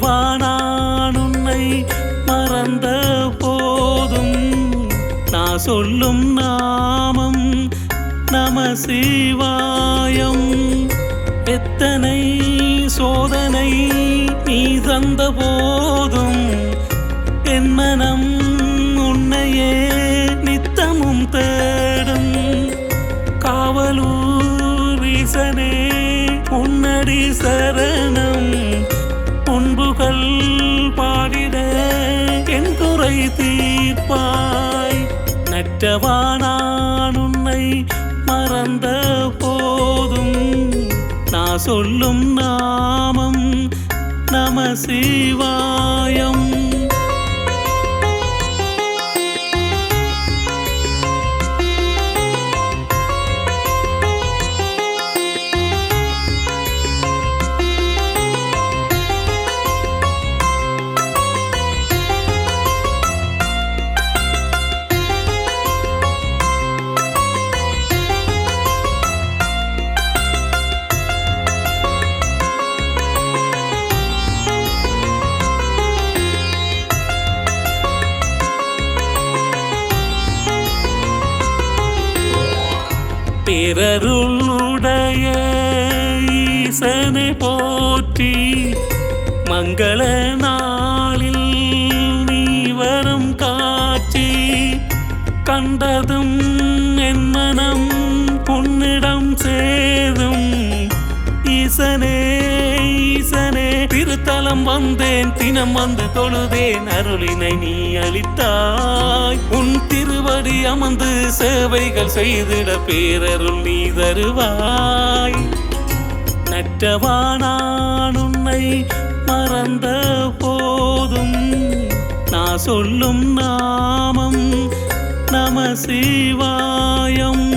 நற்றவா நான் உன்னை மறந்த போதும் நான் சொல்லும் நாமம் நம சிவாயம். எத்தனை சோதனை நீ தந்த போதும் என் மனம் உன்னையே நித்தமும் தேடும். காவலூர் ஈசனே உன்னடி சரணம், உன்புகள் பாடிட என் குறை தீர்ப்பாய். நற்றவா நான் உன்னை மறந்த போதும் நான் சொல்லும் நாமம் நம சிவாயம். பிறருளுடைய ஈசனை போற்றி மங்கள நாளில் நீ வரும் காட்சி கண்டதும் என் மனம் உன்னிடம் சேரும். ஈசனே ஈசனே திருத்தலம் வந்தேன், தினம் வந்து தொழுதேன், அருளினை நீ அளித்தாய். உன் திருவடி அமர்ந்து சேவைகள் செய்திட பேரருள் நீ தருவாய். நற்றவா நான் உன்னை மறந்த போதும் நான் சொல்லும் நாமம் நம சிவாயம்.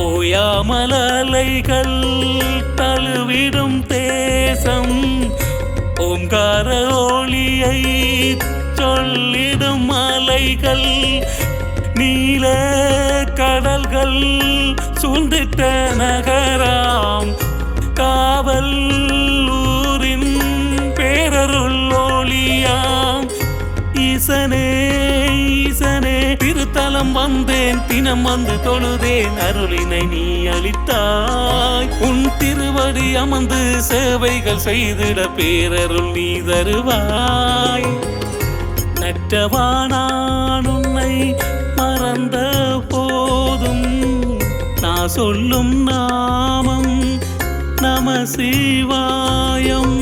ஓயாமலைகள் தழுவிடும் தேசம், ஓங்கார ஒளியை சொல்லிடும் மலைகள், நீல கடல்கள் சூழ்ந்திட்ட நகராம் காவல் ஊரின் பேரருள் ஒளியாம். ஈசனே ஈசனே திருத்தலம் வந்தேன், தினம் வந்து தொழுதேன், அருளினை நீ அளித்தாய். உன் திருவடி அமர்ந்து சேவைகள் செய்திட பேரருள் நீ தருவாய். நற்றவா நான் உன்னை மறந்த போதும் நான் சொல்லும் நாமம் நம சிவாயம்.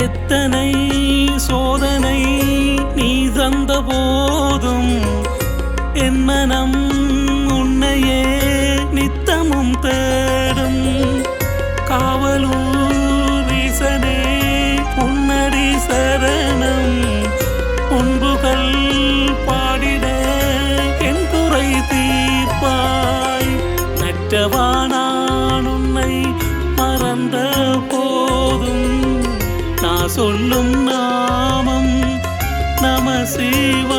எத்தனை சோதனை நீ தந்த போதும் என் மனம் உன்னையே நித்தமும் தேடும். காவலூர் ஈசனே உன்னடி சரணம், உன்புகள் பாடிட என் குறை தீர்ப்பாய். நற்றவா நான் உன்னை மறந்த போதும் நான் சொல்லும் நாமம் நம சிவாயம்.